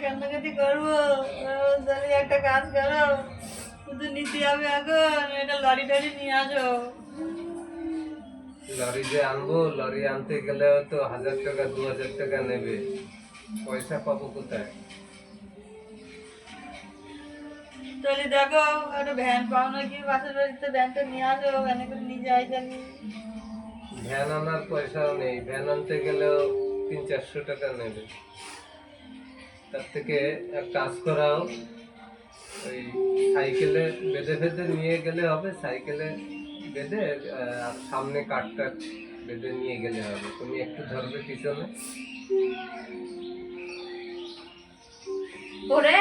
কান্নাকাটি করবো। তাহলে একটা কাজ করো, শুধু নিতে হবে এখন একটা লরি টরি নিয়ে আসো। লরি যে আনবো, লরি আনতে গেলেও তো 1000 টাকা 2000 টাকা নেবে, পয়সা পাবো কোথায়? তাহলে দেখো একটা ভ্যান পাও নাকি পাশের বাড়িতে, ভ্যানটা নিয়ে আসো, ভ্যানে করে নিয়ে যাই তাহলে। ভ্যান আনার পয়সাও নেই, ভ্যান আনতে গেলেও 300-400 টাকা নেবে। তার থেকে এক কাজ করাও, ওই সাইকেলে বেঁধে বেঁধে নিয়ে গেলে হবে, সাইকেলে বেঁধে আর সামনে কাঠটা বেঁধে নিয়ে গেলে হবে। তুমি একটু ধরবে পিছনে। ওরে